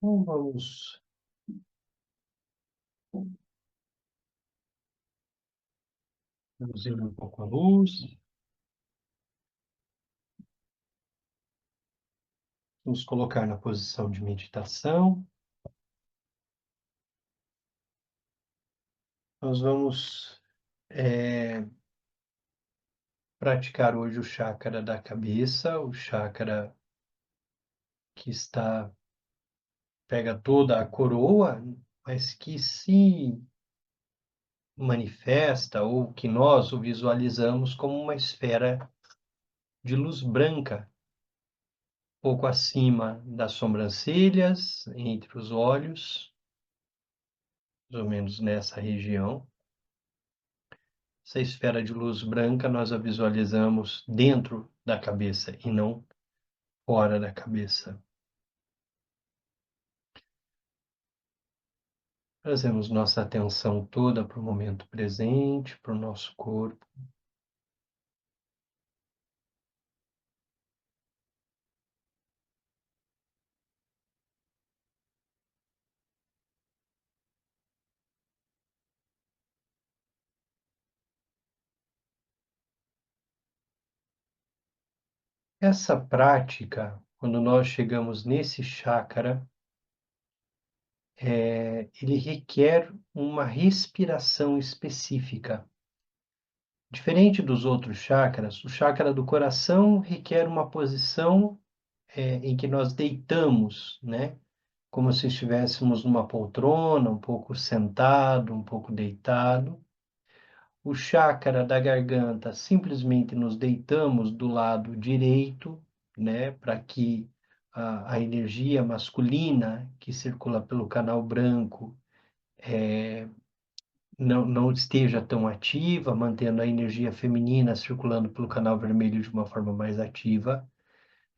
Então, vamos reduzir um pouco a luz. Vamos colocar na posição de meditação. Nós vamos praticar hoje o chácara da cabeça, o chácara que pega toda a coroa, mas que se manifesta ou que nós o visualizamos como uma esfera de luz branca, pouco acima das sobrancelhas, entre os olhos, mais ou menos nessa região. Essa esfera de luz branca nós a visualizamos dentro da cabeça e não fora da cabeça. Trazemos nossa atenção toda para o momento presente, para o nosso corpo. Essa prática, quando nós chegamos nesse chácara, ele requer uma respiração específica. Diferente dos outros chakras, o chakra do coração requer uma posição em que nós deitamos, né? Como se estivéssemos numa poltrona, um pouco sentado, um pouco deitado. O chácara da garganta, simplesmente nos deitamos do lado direito, né? Para que a energia masculina que circula pelo canal branco não esteja tão ativa, mantendo a energia feminina circulando pelo canal vermelho de uma forma mais ativa.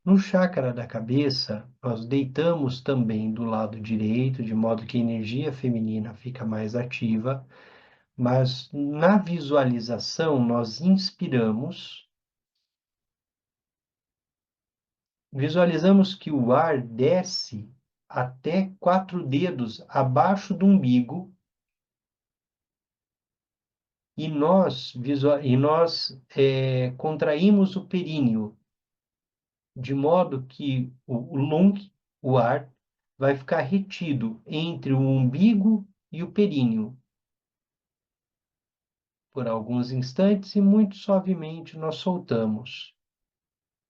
No chácara da cabeça, nós deitamos também do lado direito, de modo que a energia feminina fica mais ativa, mas na visualização nós inspiramos, visualizamos que o ar desce até 4 dedos abaixo do umbigo e nós contraímos o períneo, de modo que o lung, o ar, vai ficar retido entre o umbigo e o períneo por alguns instantes e muito suavemente nós soltamos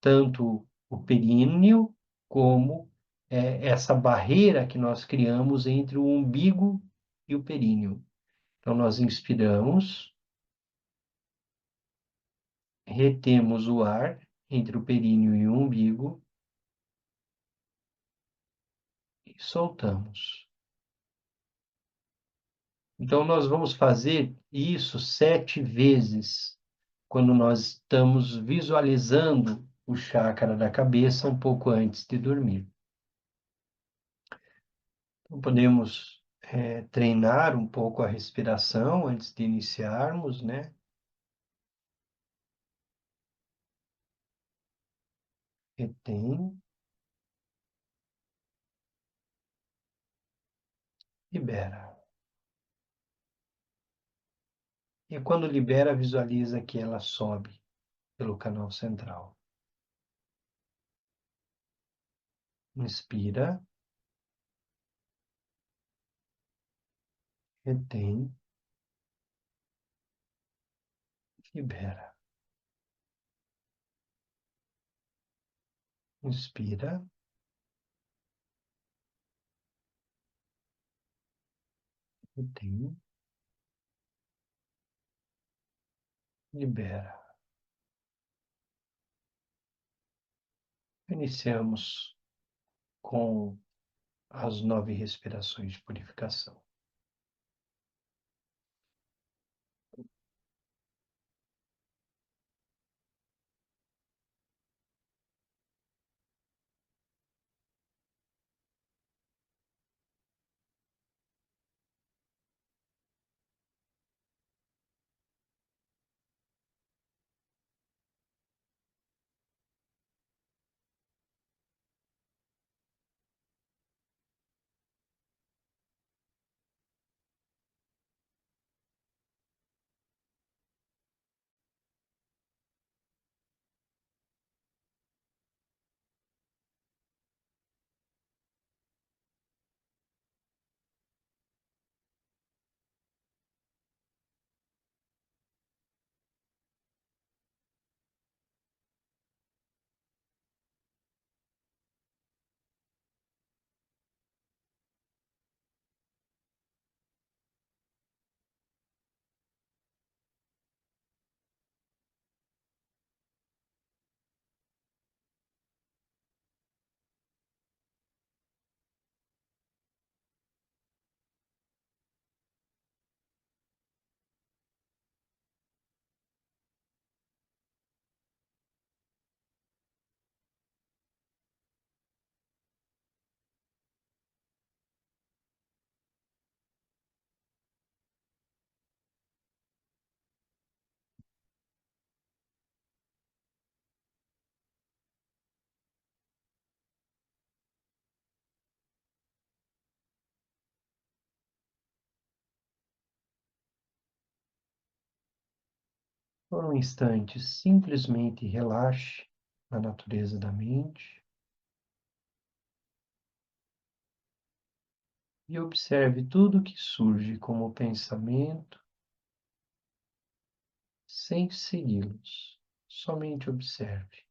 tanto o períneo como essa barreira que nós criamos entre o umbigo e o períneo. Então nós inspiramos, retemos o ar entre o períneo e o umbigo e soltamos. Então, nós vamos fazer isso 7 vezes quando nós estamos visualizando o chácara da cabeça um pouco antes de dormir. Então, podemos treinar um pouco a respiração antes de iniciarmos, né? Retém, libera. E quando libera, visualiza que ela sobe pelo canal central. Inspira, retém, libera. Inspira, retém, libera. Iniciamos com as 9 respirações de purificação. Por um instante, simplesmente relaxe a natureza da mente e observe tudo que surge como pensamento sem segui-los. Somente observe.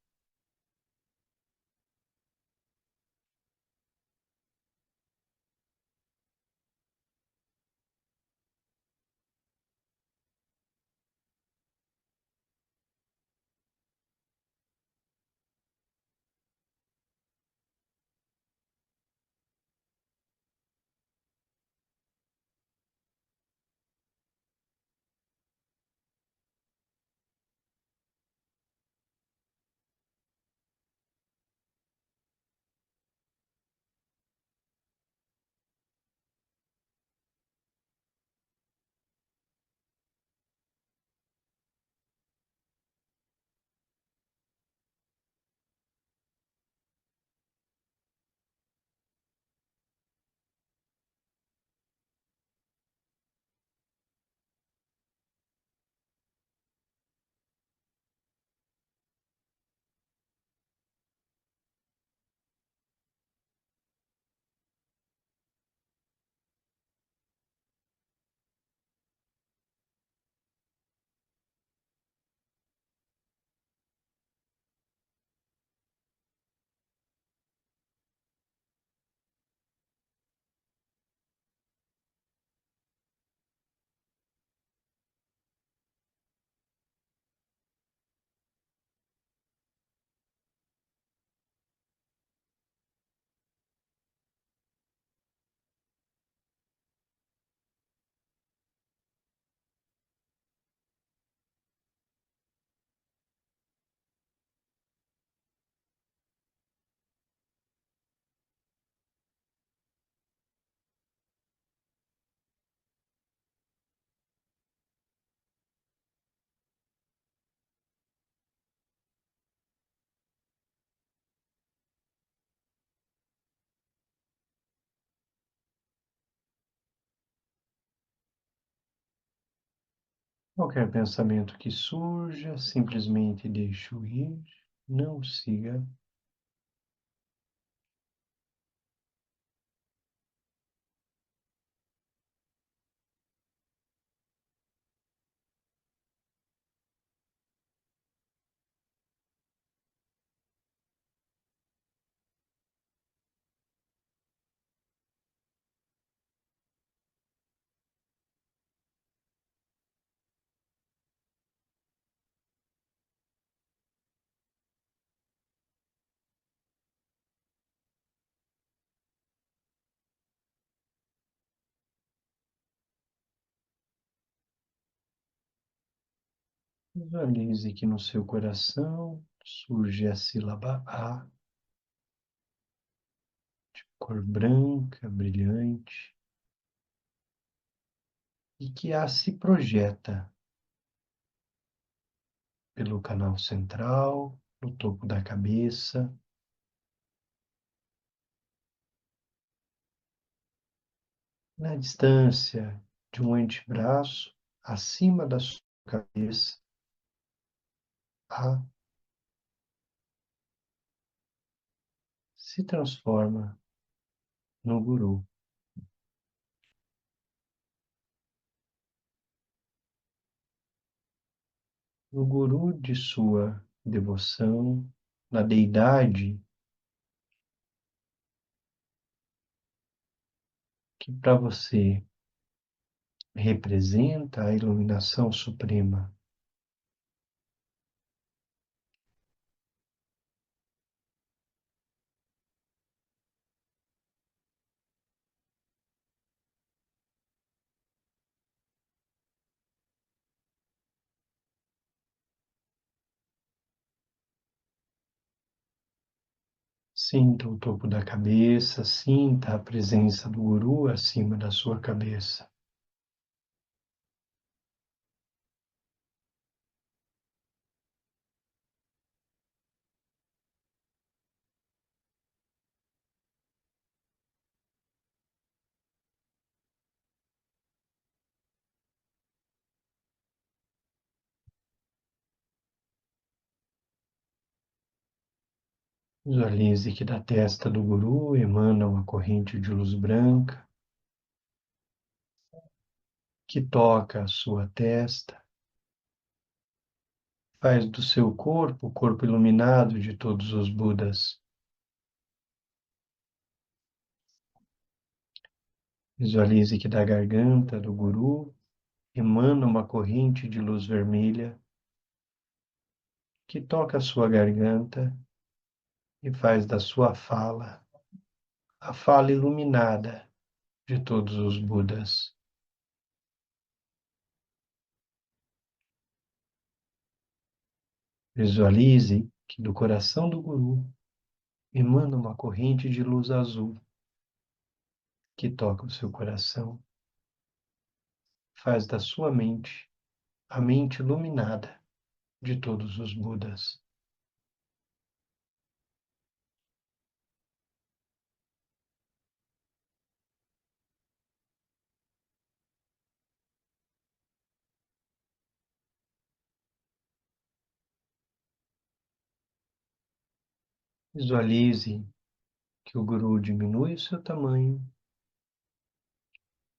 Qualquer pensamento que surja, simplesmente deixe-o ir, não o siga. Visualize que no seu coração surge a sílaba A, cor branca, brilhante, e que A se projeta pelo canal central, no topo da cabeça, na distância de um antebraço, acima da sua cabeça, A se transforma no guru. O guru de sua devoção, na deidade que para você representa a iluminação suprema. Sinta o topo da cabeça, sinta a presença do guru acima da sua cabeça. Visualize que da testa do guru emana uma corrente de luz branca que toca a sua testa, faz do seu corpo o corpo iluminado de todos os Budas. Visualize que da garganta do guru emana uma corrente de luz vermelha que toca a sua garganta e faz da sua fala a fala iluminada de todos os Budas. Visualize que do coração do guru emana uma corrente de luz azul que toca o seu coração, faz da sua mente a mente iluminada de todos os Budas. Visualize que o guru diminui o seu tamanho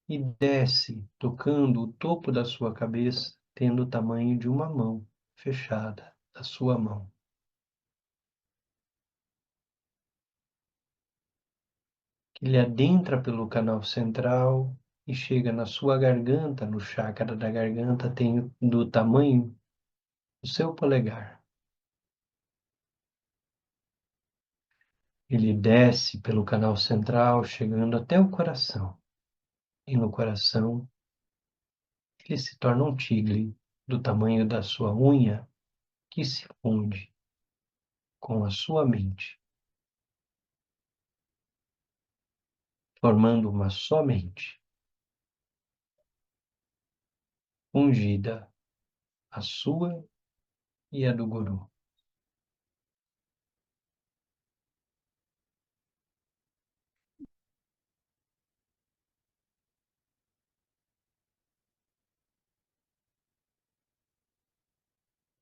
e desce, tocando o topo da sua cabeça, tendo o tamanho de uma mão fechada, da sua mão. Que ele adentra pelo canal central e chega na sua garganta, no chakra da garganta, tem do tamanho do seu polegar. Ele desce pelo canal central, chegando até o coração. E no coração, ele se torna um tigre do tamanho da sua unha, que se funde com a sua mente, formando uma só mente, ungida, a sua e a do guru.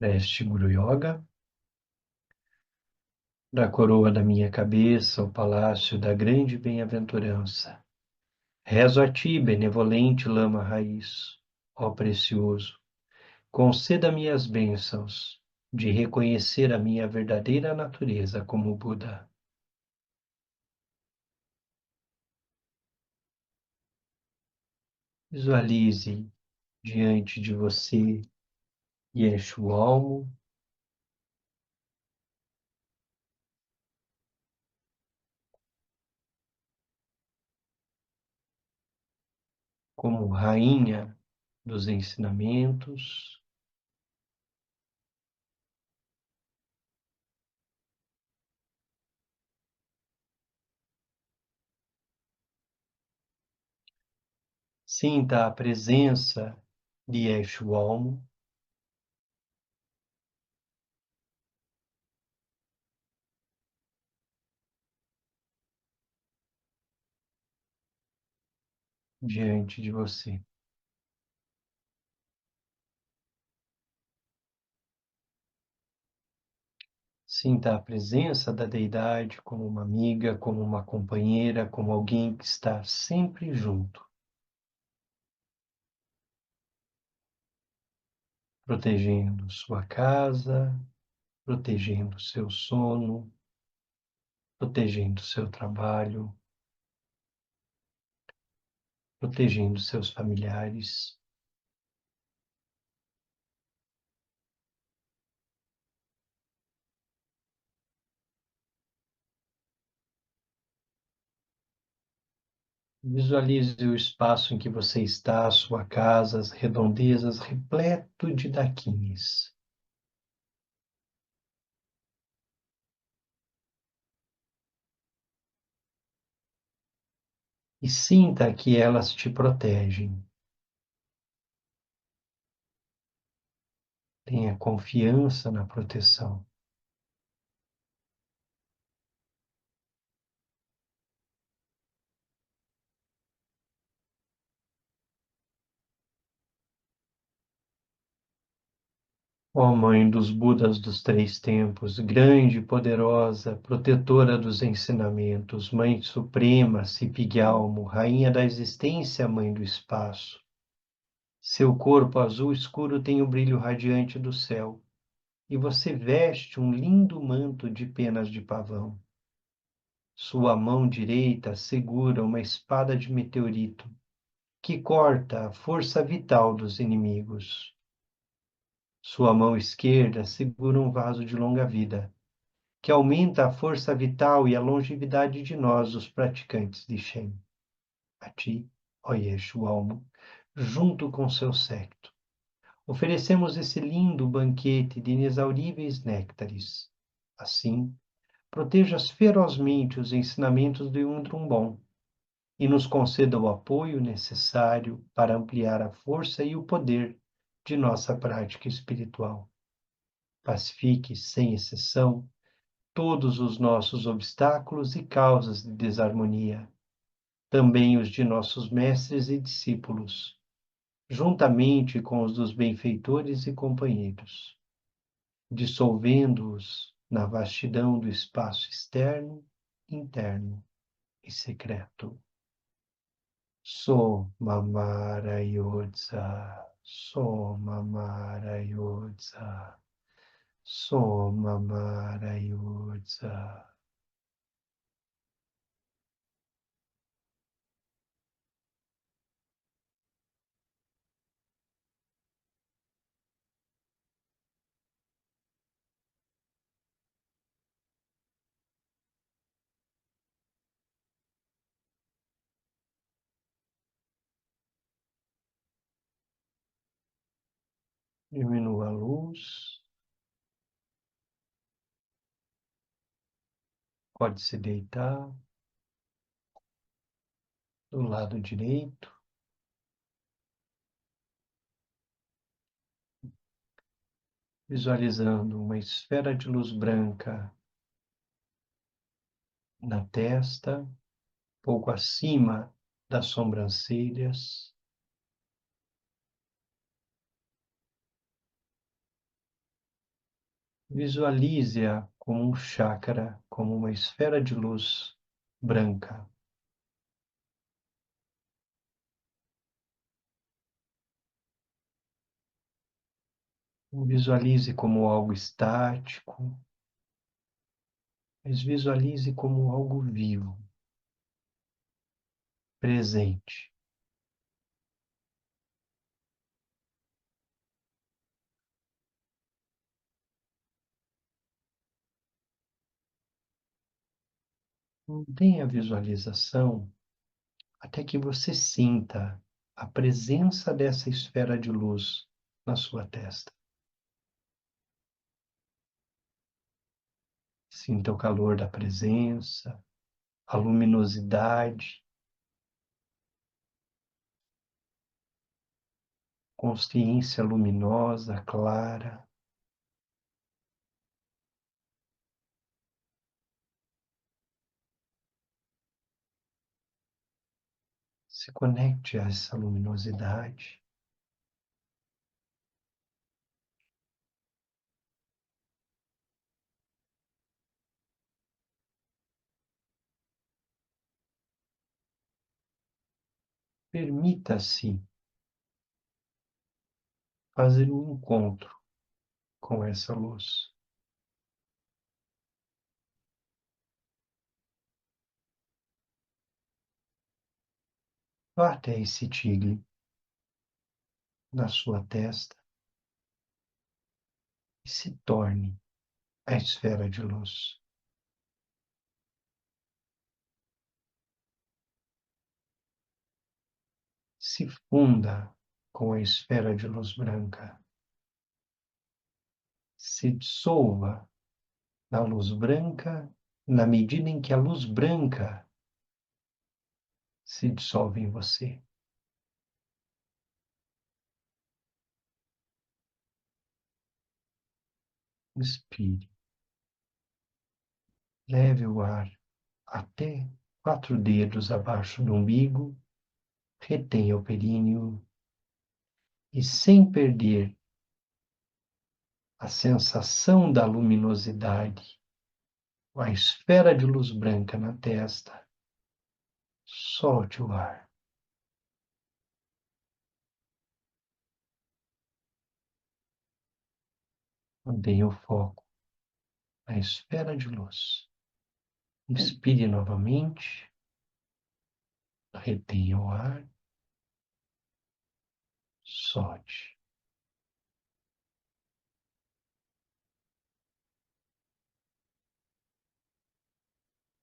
Preste Guru Yoga, da coroa da minha cabeça ao palácio da grande bem-aventurança. Rezo a ti, benevolente lama raiz, ó precioso, conceda-me as bênçãos de reconhecer a minha verdadeira natureza como Buda. Visualize diante de você Yeshualmo, como rainha dos ensinamentos, sinta a presença de Yeshualmo diante de você. Sinta a presença da deidade como uma amiga, como uma companheira, como alguém que está sempre junto, protegendo sua casa, protegendo seu sono, protegendo seu trabalho, protegendo seus familiares. Visualize o espaço em que você está, a sua casa, as redondezas, repleto de daquines. E sinta que elas te protegem. Tenha confiança na proteção. Ó Mãe dos Budas dos três tempos, grande e poderosa, protetora dos ensinamentos, Mãe Suprema, Cipigualmo, Rainha da existência, Mãe do espaço. Seu corpo azul escuro tem o brilho radiante do céu, e você veste um lindo manto de penas de pavão. Sua mão direita segura uma espada de meteorito, que corta a força vital dos inimigos. Sua mão esquerda segura um vaso de longa vida, que aumenta a força vital e a longevidade de nós, os praticantes de Shen. A ti, ó Yeshualmo, junto com seu séquito, oferecemos esse lindo banquete de inexauríveis néctares. Assim, protejas ferozmente os ensinamentos de um Drumbon e nos conceda o apoio necessário para ampliar a força e o poder de nossa prática espiritual. Pacifique, sem exceção, todos os nossos obstáculos e causas de desarmonia, também os de nossos mestres e discípulos, juntamente com os dos benfeitores e companheiros, dissolvendo-os na vastidão do espaço externo, interno e secreto. Soma Mara Yodza, Soma Mara Yodza, Soma Mara Yodza. Diminua a luz, pode se deitar do lado direito, visualizando uma esfera de luz branca na testa, pouco acima das sobrancelhas. Visualize-a como um chakra, como uma esfera de luz branca. Visualize como algo estático, mas visualize como algo vivo, presente. Mantenha a visualização até que você sinta a presença dessa esfera de luz na sua testa. Sinta o calor da presença, a luminosidade, consciência luminosa, clara. Se conecte a essa luminosidade. Permita-se fazer um encontro com essa luz. Vá até esse tigre na sua testa e se torne a esfera de luz. Se funda com a esfera de luz branca. Se dissolva na luz branca, na medida em que a luz branca se dissolve em você. Inspire. Leve o ar até 4 dedos abaixo do umbigo. Retenha o períneo e, sem perder a sensação da luminosidade, a esfera de luz branca na testa. Solte o ar. Mantenha o foco na esfera de luz. Inspire novamente. Retenha o ar. Solte.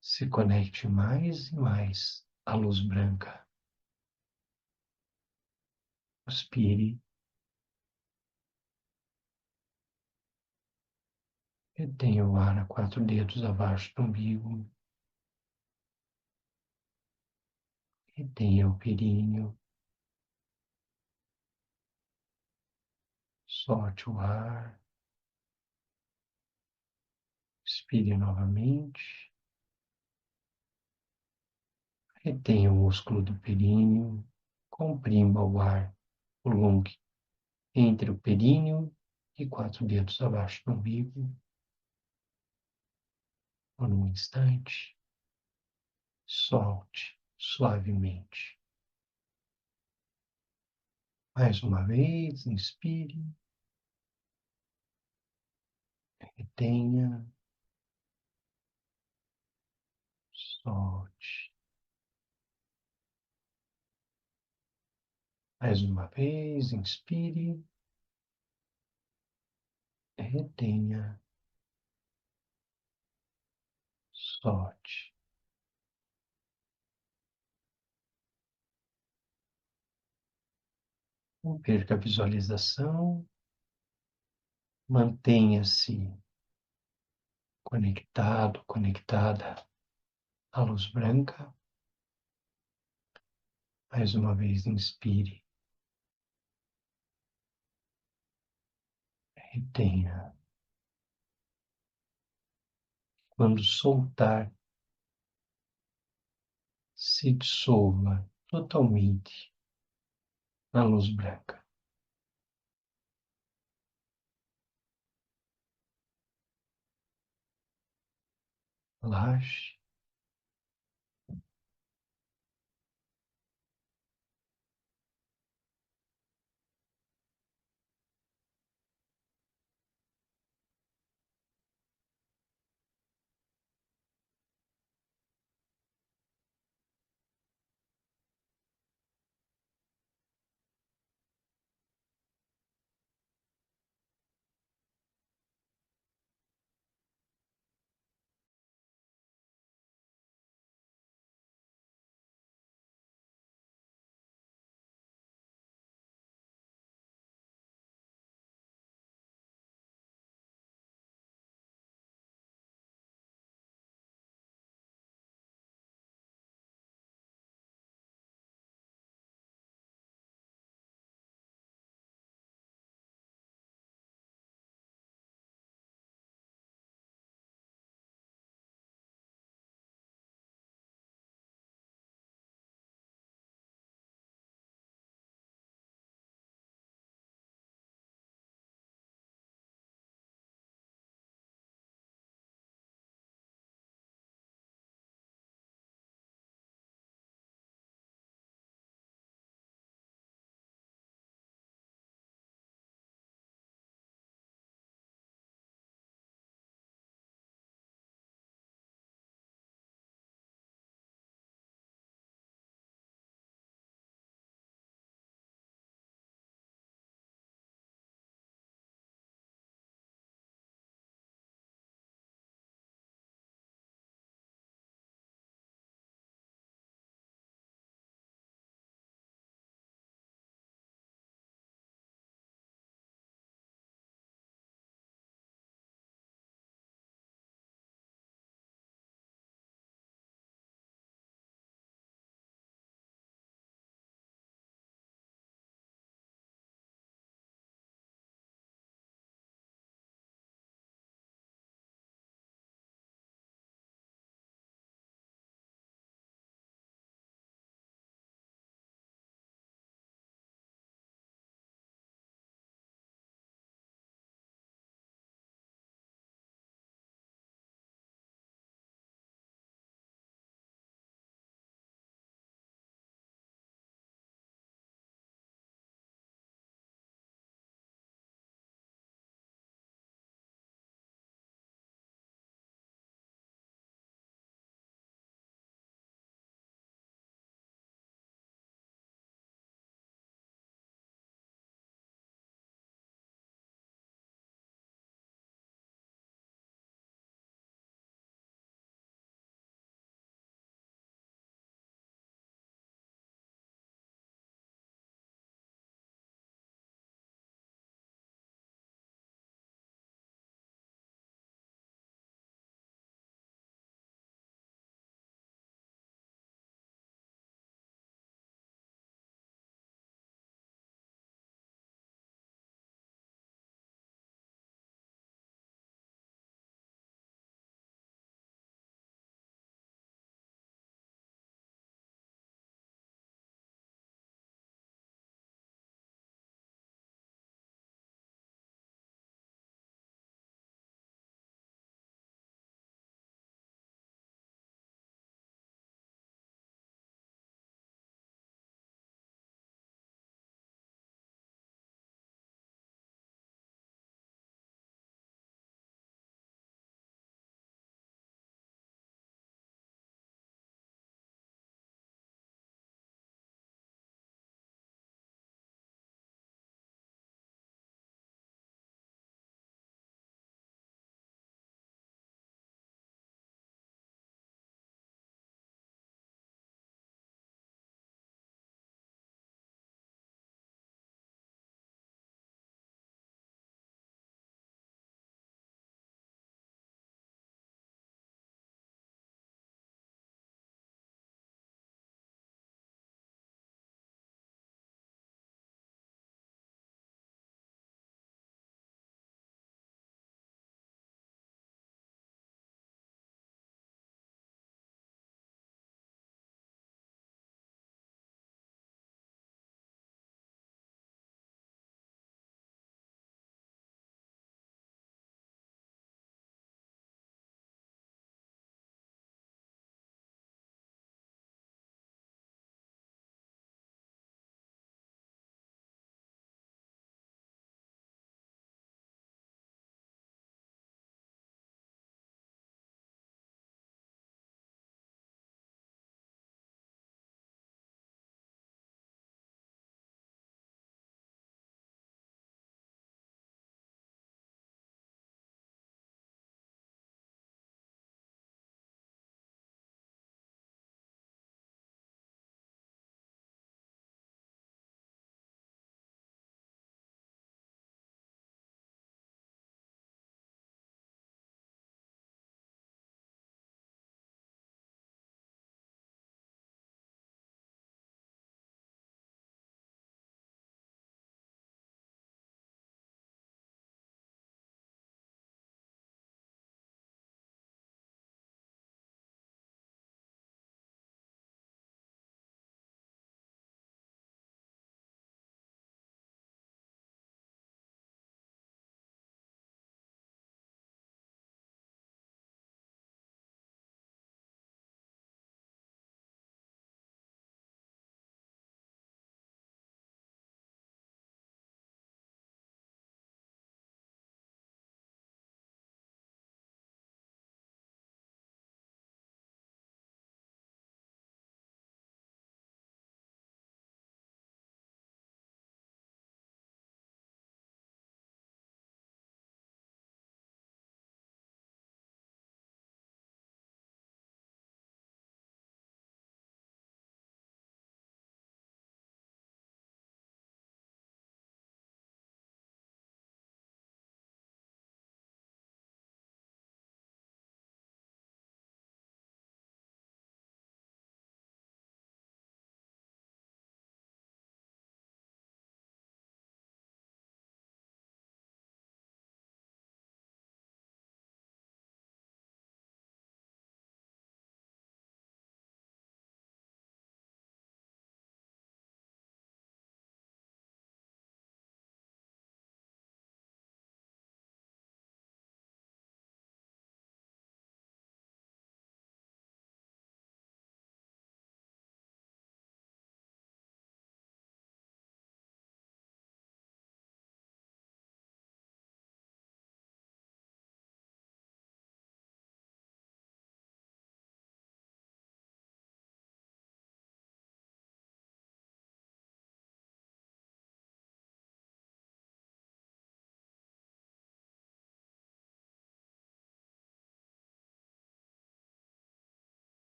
Se conecte mais e mais à luz branca. Inspire. Retenha o ar a 4 dedos abaixo do umbigo. Retenha o períneo. Solte o ar. Inspire novamente. Retenha o músculo do períneo. Comprima o ar. Prolongue entre o períneo e 4 dedos abaixo do umbigo. Por um instante. Solte suavemente. Mais uma vez, inspire. Retenha. Solte. Mais uma vez, inspire. Retenha. Solte. Não perca a visualização. Mantenha-se conectado, conectada à luz branca. Mais uma vez, inspire. Retenha. Quando soltar, se dissolva totalmente na luz branca. Relaxe.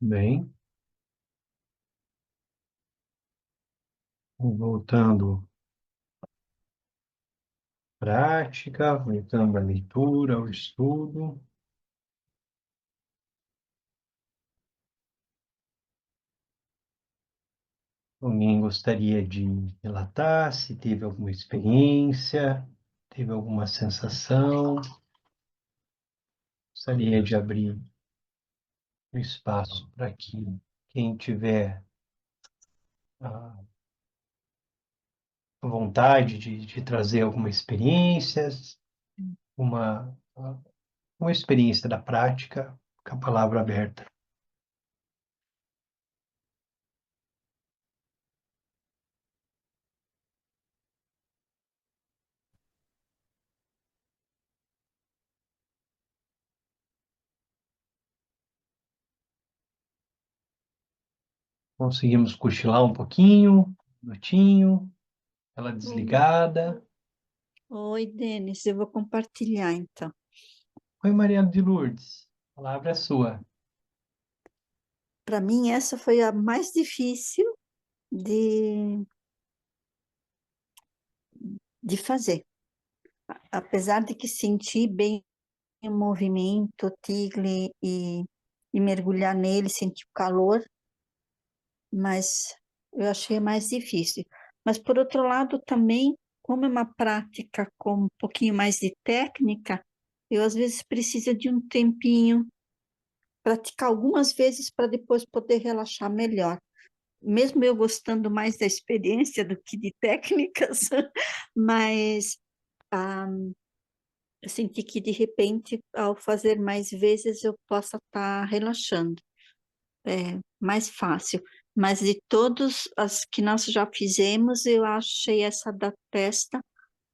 Bem, voltando à prática, voltando à leitura, ao estudo. Alguém gostaria de relatar se teve alguma experiência, teve alguma sensação? Gostaria de abrir o espaço para que quem tiver a vontade de trazer alguma experiência, uma, uma experiência da prática, com a palavra aberta. Conseguimos cochilar um pouquinho, um minutinho, ela desligada. Oi, Denis, eu vou compartilhar então. Oi, Maria de Lourdes, a palavra é sua. Para mim, essa foi a mais difícil de, de fazer. Apesar de que senti bem o movimento, o Tigre e mergulhar nele, sentir o calor, mas eu achei mais difícil. Mas, por outro lado, também, como é uma prática com um pouquinho mais de técnica, eu às vezes preciso de um tempinho, praticar algumas vezes para depois poder relaxar melhor. Mesmo eu gostando mais da experiência do que de técnicas, mas ah, eu senti que de repente, ao fazer mais vezes, eu possa estar relaxando. mais fácil. Mas de todos as que nós já fizemos, eu achei essa da testa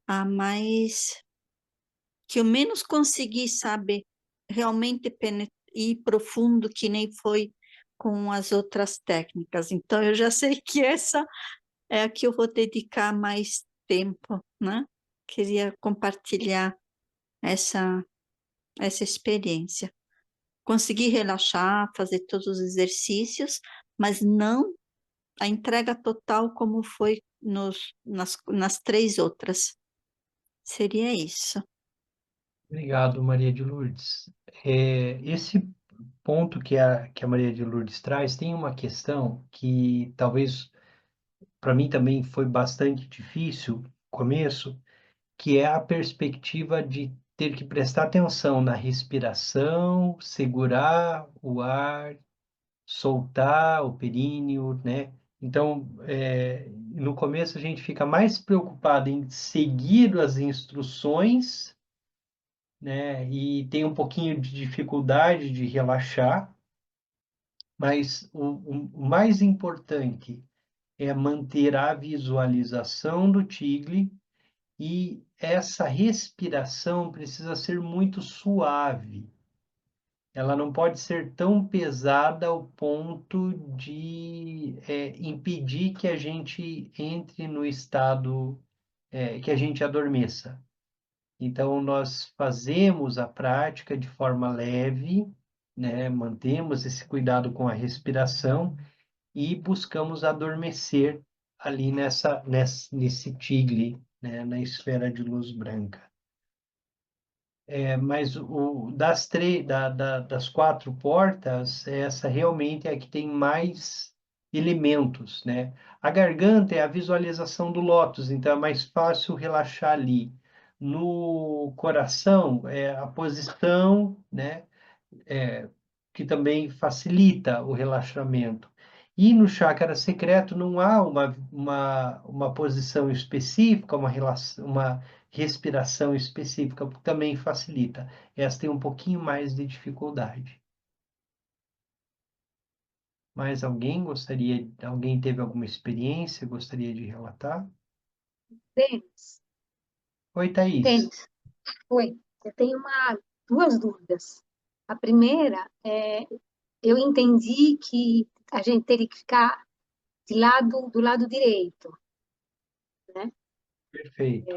a mais que eu menos consegui, sabe, realmente ir profundo, que nem foi com as outras técnicas. Então, eu já sei que essa é a que eu vou dedicar mais tempo, né? Queria compartilhar essa, essa experiência. Consegui relaxar, fazer todos os exercícios, mas não a entrega total como foi nas três outras. Seria isso. Obrigado, Maria de Lourdes. Esse ponto que a Maria de Lourdes traz tem uma questão que talvez para mim também foi bastante difícil no começo, que é a perspectiva de ter que prestar atenção na respiração, segurar o ar, soltar o períneo, né? Então, no começo a gente fica mais preocupado em seguir as instruções, né? E tem um pouquinho de dificuldade de relaxar, mas o mais importante é manter a visualização do tigre e essa respiração precisa ser muito suave. Ela não pode ser tão pesada ao ponto de impedir que a gente entre no estado, que a gente adormeça. Então, nós fazemos a prática de forma leve, né? Mantemos esse cuidado com a respiração e buscamos adormecer ali nesse tigre, né? Na esfera de luz branca. Mas das quatro portas, essa realmente é a que tem mais elementos, né? A garganta é a visualização do lótus, então é mais fácil relaxar ali. No coração, é a posição, né? é, que também facilita o relaxamento. E no chácara secreto não há uma posição específica, uma respiração específica, que também facilita. Essa tem um pouquinho mais de dificuldade. Mas alguém teve alguma experiência, gostaria de relatar? Denis, Oi, Thaís. Denis, oi. Eu tenho duas dúvidas. A primeira é, eu entendi que a gente teria que ficar do lado direito, né? Perfeito.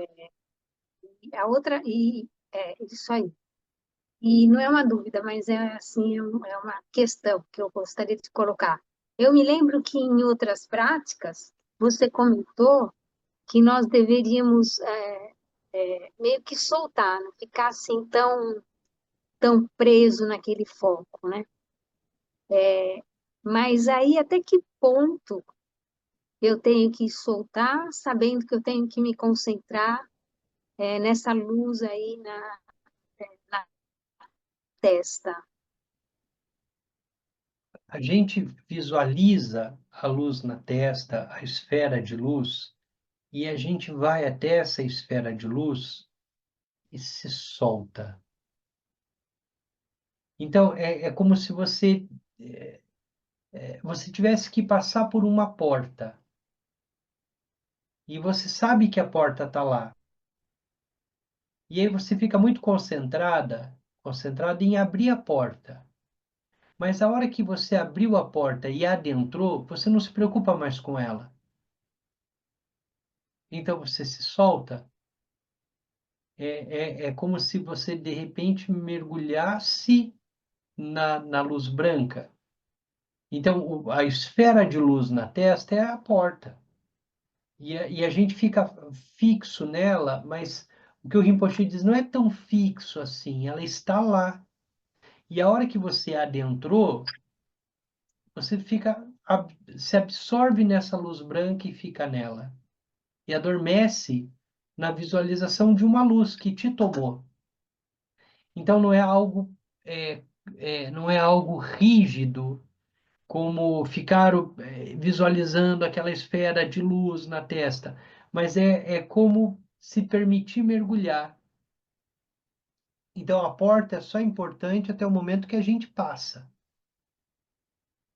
E a outra, isso aí. E não é uma dúvida, mas é assim, é uma questão que eu gostaria de colocar. Eu me lembro que em outras práticas, você comentou que nós deveríamos meio que soltar, não ficar assim tão preso naquele foco, né? Mas aí até que ponto eu tenho que soltar, sabendo que eu tenho que me concentrar nessa luz aí na testa. A gente visualiza a luz na testa, a esfera de luz, e a gente vai até essa esfera de luz e se solta. Então, é como se você tivesse que passar por uma porta e você sabe que a porta está lá. E aí você fica muito concentrada em abrir a porta. Mas a hora que você abriu a porta e adentrou, você não se preocupa mais com ela. Então você se solta. É como se você de repente mergulhasse na luz branca. Então, a esfera de luz na testa é a porta. E a gente fica fixo nela, mas o que o Rinpoche diz não é tão fixo assim, ela está lá. E a hora que você adentrou, você se absorve nessa luz branca e fica nela. E adormece na visualização de uma luz que te tomou. Então é, não é algo rígido, como ficar visualizando aquela esfera de luz na testa, mas é como se permitir mergulhar. Então a porta é só importante até o momento que a gente passa.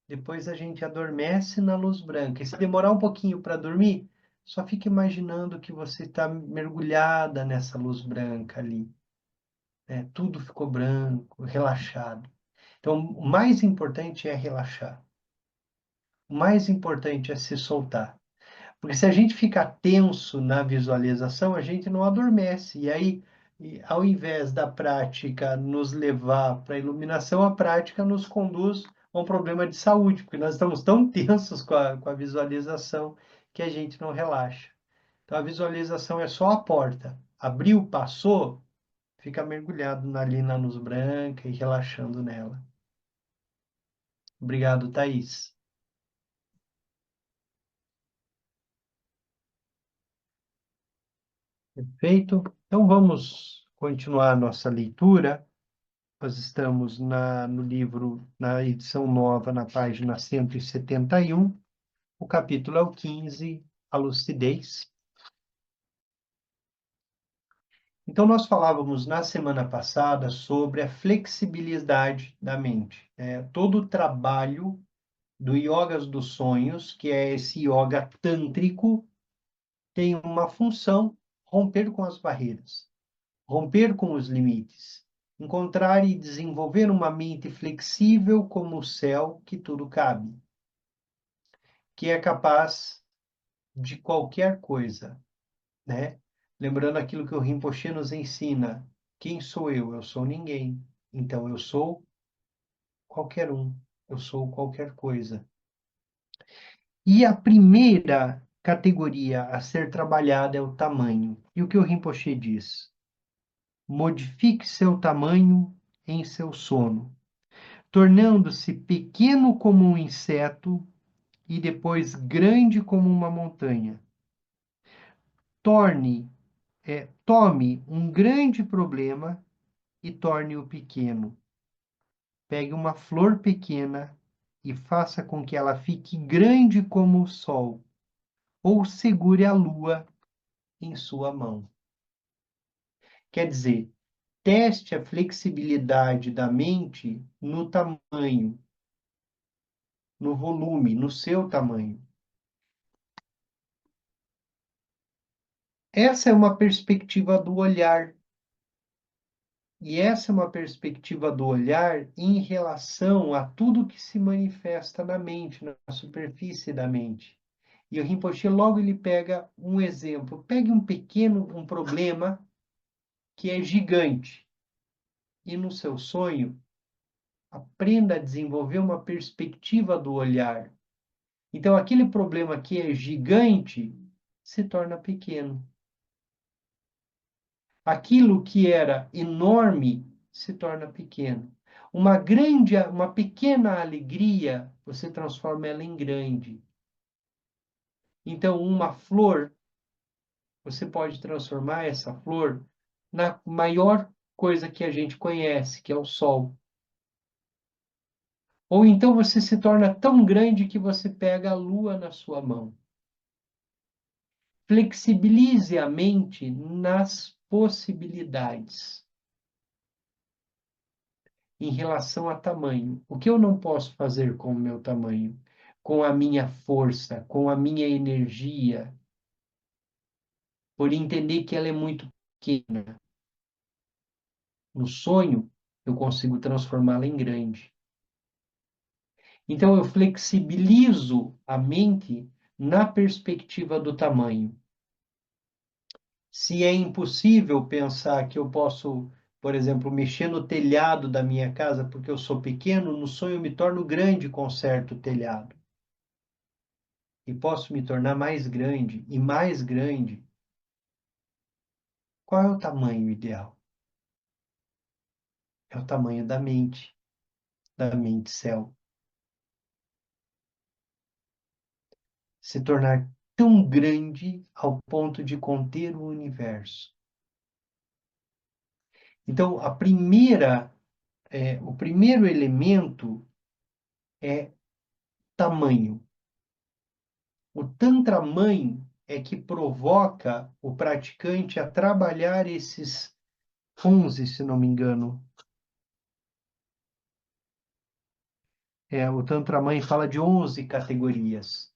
depois a gente adormece na luz branca. E se demorar um pouquinho para dormir, só fica imaginando que você está mergulhada nessa luz branca ali, né? Tudo ficou branco, relaxado. Então, o mais importante é relaxar. O mais importante é se soltar. Porque se a gente ficar tenso na visualização, a gente não adormece. E aí, ao invés da prática nos levar para a iluminação, a prática nos conduz a um problema de saúde, porque nós estamos tão tensos com a visualização que a gente não relaxa. Então, a visualização é só a porta. Abriu, passou, fica mergulhado ali na luz branca e relaxando nela. Obrigado, Thaís. Perfeito. Então, vamos continuar a nossa leitura. Nós estamos no livro, na edição nova, na página 171. O capítulo é o 15, a lucidez. Então, nós falávamos na semana passada sobre a flexibilidade da mente. Todo o trabalho do Yogas dos Sonhos, que é esse yoga tântrico, tem uma função: romper com as barreiras, romper com os limites, encontrar e desenvolver uma mente flexível como o céu que tudo cabe, que é capaz de qualquer coisa, né? Lembrando aquilo que o Rinpoche nos ensina: quem sou eu? Eu sou ninguém. Então eu sou qualquer um, eu sou qualquer coisa. E a primeira categoria a ser trabalhada é o tamanho. E o que o Rinpoche diz? Modifique seu tamanho em seu sono, tornando-se pequeno como um inseto e depois grande como uma montanha. Tome um grande problema e torne-o pequeno. Pegue uma flor pequena e faça com que ela fique grande como o sol, ou segure a lua em sua mão. Quer dizer, teste a flexibilidade da mente no tamanho, no volume, no seu tamanho. Essa é uma perspectiva do olhar. E essa é uma perspectiva do olhar em relação a tudo que se manifesta na mente, na superfície da mente. E o Rinpoche logo ele pega um exemplo. Pegue um problema que é gigante. E no seu sonho, aprenda a desenvolver uma perspectiva do olhar. Então, aquele problema que é gigante se torna pequeno. Aquilo que era enorme se torna pequeno. Uma pequena alegria, você transforma ela em grande. Então, uma flor, você pode transformar essa flor na maior coisa que a gente conhece, que é o sol. Ou então você se torna tão grande que você pega a lua na sua mão. Flexibilize a mente nas possibilidades em relação a tamanho. O que eu não posso fazer com o meu tamanho? Com a minha força, com a minha energia, por entender que ela é muito pequena. No sonho, eu consigo transformá-la em grande. Então, eu flexibilizo a mente na perspectiva do tamanho. Se é impossível pensar que eu posso, por exemplo, mexer no telhado da minha casa porque eu sou pequeno, no sonho eu me torno grande e conserto o telhado. E posso me tornar mais grande e mais grande. Qual é o tamanho ideal? É o tamanho da mente céu. Se tornar tão grande ao ponto de conter o universo. Então, o primeiro elemento é tamanho. O Tantraman é que provoca o praticante a trabalhar esses 11, se não me engano, O Tantra Mãe fala de 11 categorias.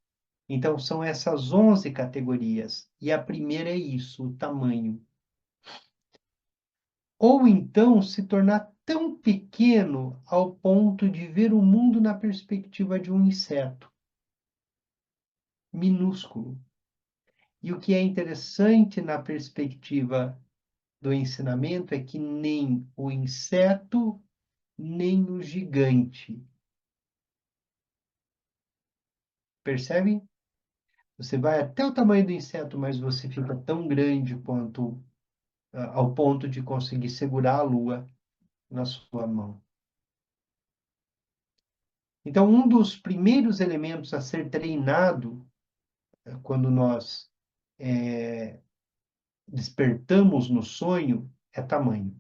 Então, são essas 11 categorias. E a primeira é isso, o tamanho. Ou então se tornar tão pequeno ao ponto de ver o mundo na perspectiva de um inseto minúsculo. E o que é interessante na perspectiva do ensinamento é que nem o inseto, nem o gigante. Percebe? Você vai até o tamanho do inseto, mas você fica tão grande quanto ao ponto de conseguir segurar a lua na sua mão. Então, um dos primeiros elementos a ser treinado quando nós despertamos no sonho é tamanho.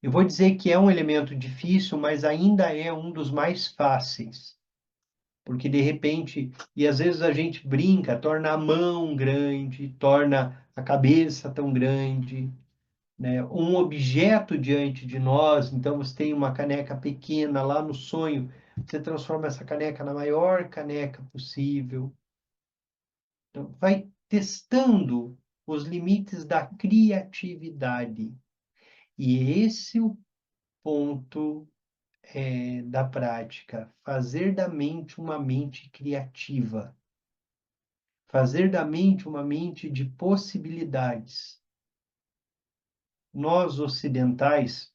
Eu vou dizer que é um elemento difícil, mas ainda é um dos mais fáceis. Porque de repente, e às vezes a gente brinca, torna a mão grande, torna a cabeça tão grande, né? Um objeto diante de nós, então você tem uma caneca pequena lá no sonho, você transforma essa caneca na maior caneca possível. Então, vai testando os limites da criatividade. E esse é o ponto da prática, fazer da mente uma mente criativa, fazer da mente uma mente de possibilidades. Nós ocidentais,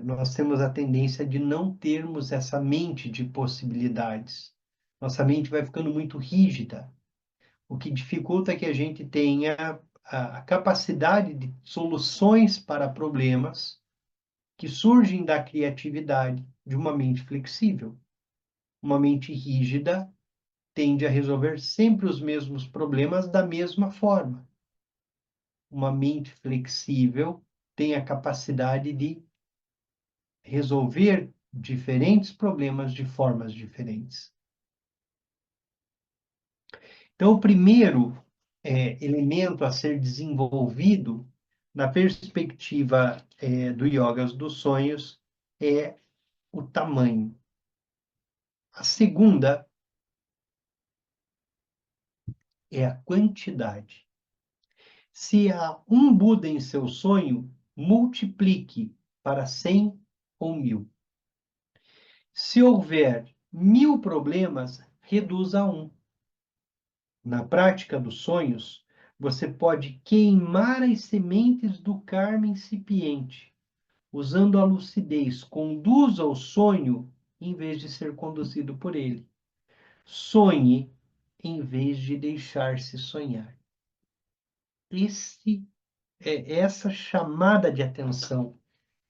nós temos a tendência de não termos essa mente de possibilidades. Nossa mente vai ficando muito rígida, o que dificulta que a gente tenha a capacidade de soluções para problemas que surgem da criatividade de uma mente flexível. Uma mente rígida tende a resolver sempre os mesmos problemas da mesma forma. Uma mente flexível tem a capacidade de resolver diferentes problemas de formas diferentes. Então, o primeiro elemento a ser desenvolvido na perspectiva do Yoga dos Sonhos é o tamanho. A segunda é a quantidade. Se há um Buda em seu sonho, multiplique para 100 ou 1000. Se houver 1000 problemas, reduza a um. Na prática dos sonhos, você pode queimar as sementes do karma incipiente. Usando a lucidez, conduza o sonho em vez de ser conduzido por ele. Sonhe em vez de deixar-se sonhar. Essa chamada de atenção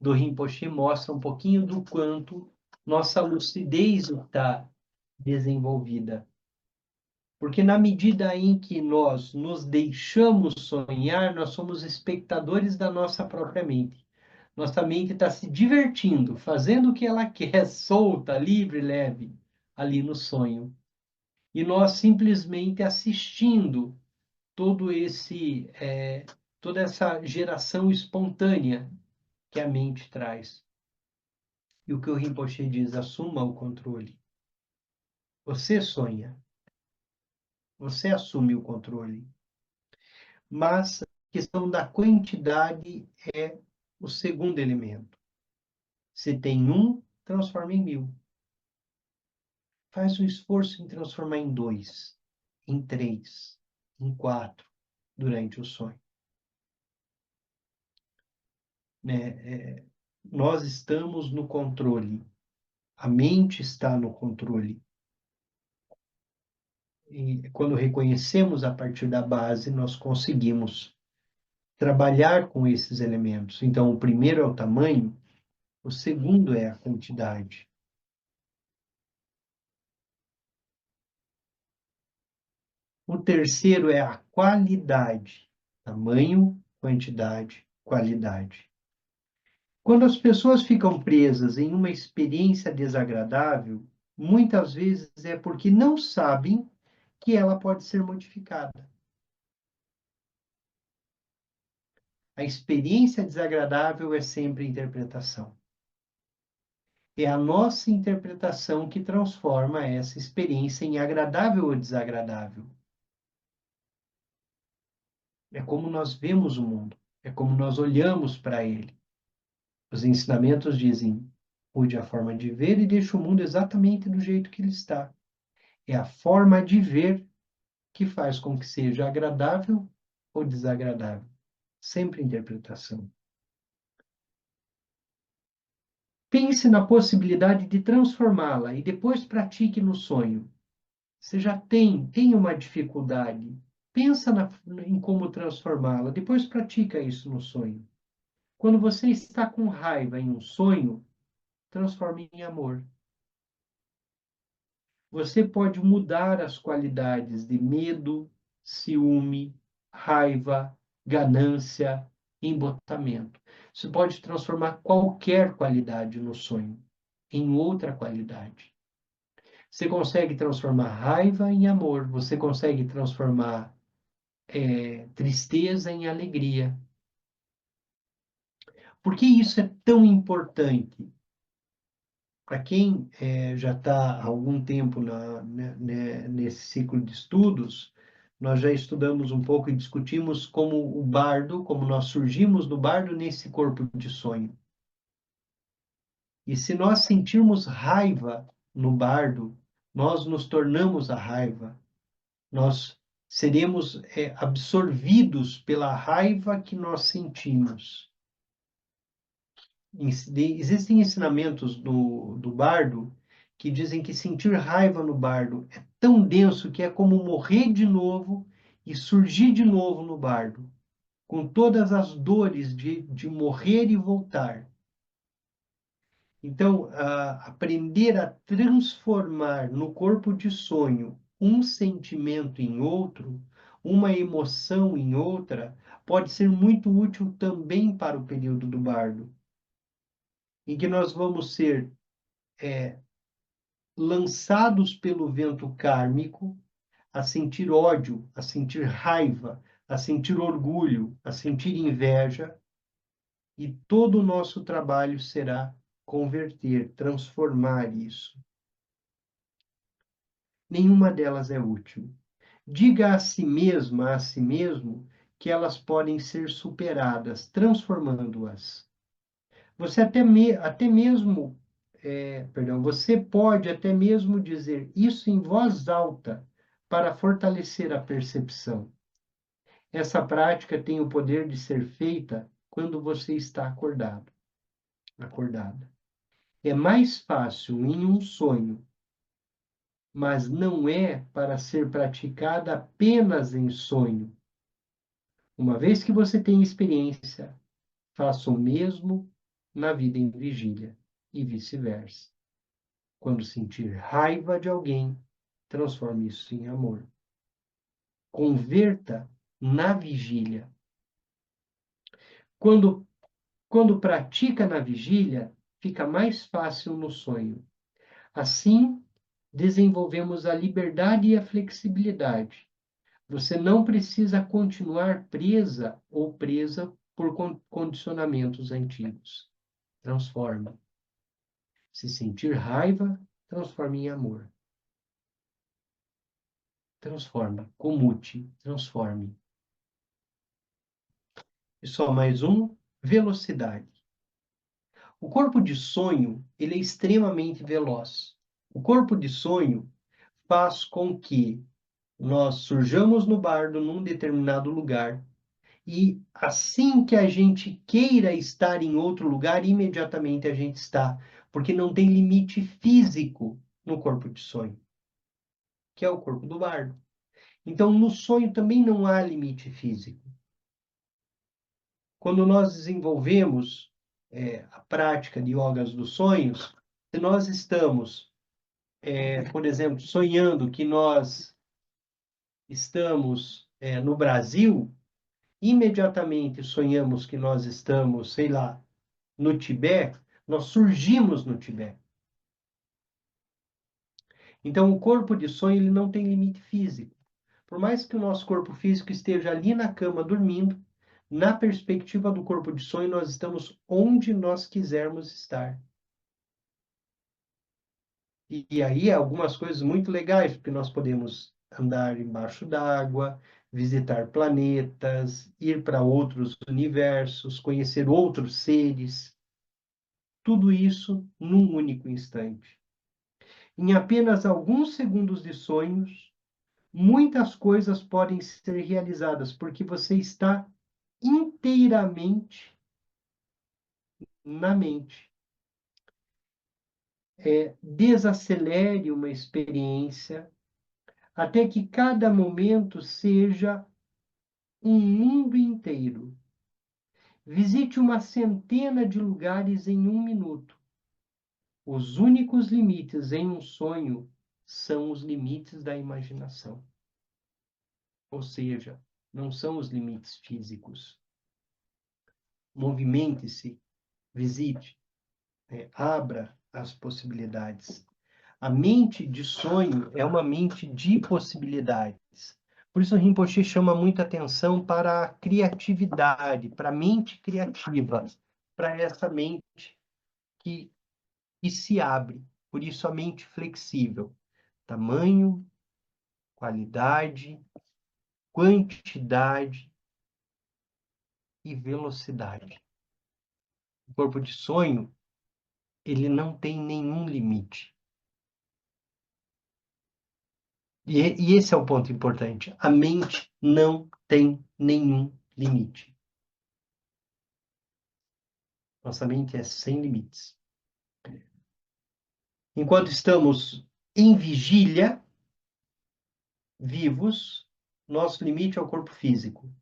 do Rinpoche mostra um pouquinho do quanto nossa lucidez está desenvolvida. Porque na medida em que nós nos deixamos sonhar, nós somos espectadores da nossa própria mente. Nossa mente está se divertindo, fazendo o que ela quer, solta, livre, leve, ali no sonho. E nós simplesmente assistindo todo toda essa geração espontânea que a mente traz. E o que o Rinpoche diz, assuma o controle. Você sonha, você assume o controle. Mas a questão da quantidade é o segundo elemento. Se tem um, transforma em 1000. Faz o esforço em transformar em 2, em 3, em 4, durante o sonho. Nós estamos no controle. A mente está no controle. E quando reconhecemos a partir da base, nós conseguimos trabalhar com esses elementos. Então, o primeiro é o tamanho, o segundo é a quantidade. O terceiro é a qualidade. Tamanho, quantidade, qualidade. Quando as pessoas ficam presas em uma experiência desagradável, muitas vezes é porque não sabem que ela pode ser modificada. A experiência desagradável é sempre interpretação. É a nossa interpretação que transforma essa experiência em agradável ou desagradável. É como nós vemos o mundo, é como nós olhamos para ele. Os ensinamentos dizem: mude a forma de ver e deixe o mundo exatamente do jeito que ele está. É a forma de ver que faz com que seja agradável ou desagradável. Sempre interpretação. Pense na possibilidade de transformá-la e depois pratique no sonho. Você já tem uma dificuldade. Pensa em como transformá-la, depois pratica isso no sonho. Quando você está com raiva em um sonho, transforme em amor. Você pode mudar as qualidades de medo, ciúme, raiva, ganância, embotamento. Você pode transformar qualquer qualidade no sonho em outra qualidade. Você consegue transformar raiva em amor, você consegue transformar tristeza em alegria. Por que isso é tão importante? Para quem já está há algum tempo nesse ciclo de estudos, nós já estudamos um pouco e discutimos como o bardo, como nós surgimos do bardo nesse corpo de sonho. E se nós sentirmos raiva no bardo, nós nos tornamos a raiva. Nós seremos absorvidos pela raiva que nós sentimos. Existem ensinamentos do bardo que dizem que sentir raiva no bardo é tão denso que é como morrer de novo e surgir de novo no bardo, com todas as dores de morrer e voltar. Então, aprender a transformar no corpo de sonho um sentimento em outro, uma emoção em outra, pode ser muito útil também para o período do bardo, em que nós vamos ser lançados pelo vento kármico a sentir ódio, a sentir raiva, a sentir orgulho, a sentir inveja, e todo o nosso trabalho será converter, transformar isso. Nenhuma delas é útil. Diga a si mesma, a si mesmo, que elas podem ser superadas, transformando-as. Você até mesmo, perdão, você pode até mesmo dizer isso em voz alta para fortalecer a percepção. Essa prática tem o poder de ser feita quando você está acordado, acordada. É mais fácil em um sonho, mas não é para ser praticada apenas em sonho. Uma vez que você tem experiência, faça o mesmo na vida em vigília e vice-versa. Quando sentir raiva de alguém, transforme isso em amor. Converta na vigília. Quando pratica na vigília, fica mais fácil no sonho. Assim, desenvolvemos a liberdade e a flexibilidade. Você não precisa continuar presa ou presa por condicionamentos antigos. Transforme. Se sentir raiva, transforme em amor. Transforme. Comute. Transforme. E só mais um. Velocidade. O corpo de sonho, ele é extremamente veloz. O corpo de sonho faz com que nós surjamos no bardo num determinado lugar e assim que a gente queira estar em outro lugar, imediatamente a gente está, porque não tem limite físico no corpo de sonho, que é o corpo do bardo. Então, no sonho também não há limite físico. Quando nós desenvolvemos a prática de yogas dos sonhos, se nós estamos, por exemplo, sonhando que nós estamos no Brasil, imediatamente sonhamos que nós estamos, sei lá, no Tibete, nós surgimos no Tibete. Então, o corpo de sonho ele não tem limite físico. Por mais que o nosso corpo físico esteja ali na cama dormindo, na perspectiva do corpo de sonho, nós estamos onde nós quisermos estar. E aí algumas coisas muito legais, porque nós podemos andar embaixo d'água, visitar planetas, ir para outros universos, conhecer outros seres, tudo isso num único instante. Em apenas alguns segundos de sonhos, muitas coisas podem ser realizadas, porque você está inteiramente na mente. Desacelere uma experiência até que cada momento seja um mundo inteiro. Visite uma centena de lugares em um minuto. Os únicos limites em um sonho são os limites da imaginação. Ou seja, não são os limites físicos. Movimente-se, visite, abra as possibilidades. A mente de sonho é uma mente de possibilidades. Por isso, o Rinpoche chama muita atenção para a criatividade, para a mente criativa, para essa mente que se abre. Por isso, a mente flexível. Tamanho, qualidade, quantidade e velocidade. O corpo de sonho, ele não tem nenhum limite. E esse é o ponto importante. A mente não tem nenhum limite. Nossa mente é sem limites. Enquanto estamos em vigília, vivos, nosso limite é o corpo físico.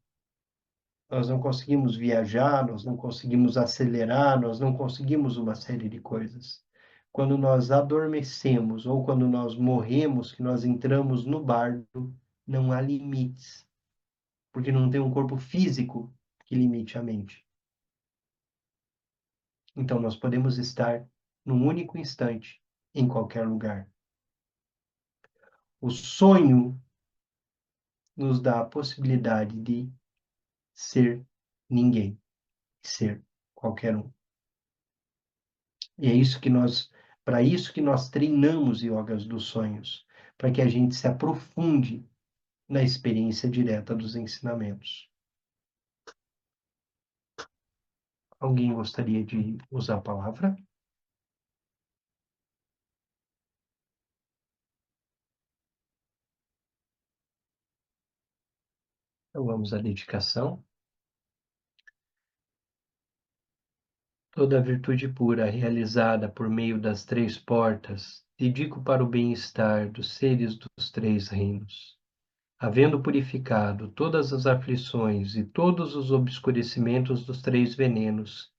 Nós não conseguimos viajar, nós não conseguimos acelerar, nós não conseguimos uma série de coisas. Quando nós adormecemos ou quando nós morremos, que nós entramos no bardo, não há limites, porque não tem um corpo físico que limite a mente. Então, nós podemos estar num único instante, em qualquer lugar. O sonho nos dá a possibilidade de ser ninguém, ser qualquer um. E é isso que para isso que nós treinamos yogas dos sonhos, para que a gente se aprofunde na experiência direta dos ensinamentos. Alguém gostaria de usar a palavra? Então vamos à dedicação. Toda a virtude pura realizada por meio das três portas, dedico para o bem-estar dos seres dos três reinos. Havendo purificado todas as aflições e todos os obscurecimentos dos três venenos,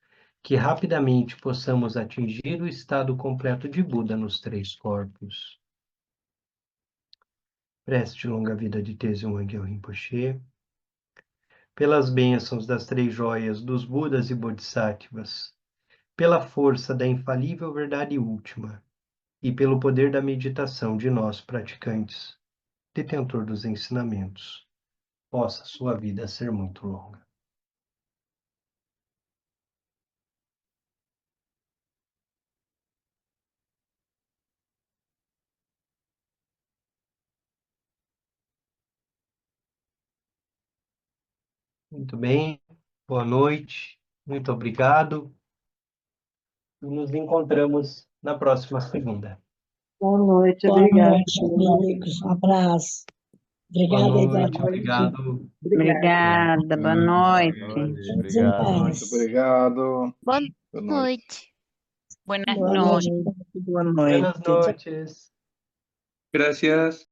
que rapidamente possamos atingir o estado completo de Buda nos três corpos. Prece de longa vida de Tenzin Wangyal Rinpoche, pelas bênçãos das três joias dos Budas e Bodhisattvas, pela força da infalível verdade última e pelo poder da meditação de nós praticantes, detentor dos ensinamentos, possa sua vida ser muito longa. Muito bem, boa noite, muito obrigado e nos encontramos na próxima segunda. Boa noite, Boa obrigada. noite, amigos. Um abraço. Boa Obrigada e boa noite, noite. obrigado. Obrigada, boa noite. Todos em paz. Muito obrigado. Boa Boa noite. noite. Buenas Boa noches. noite. Boa noite. Buenas noches. Gracias.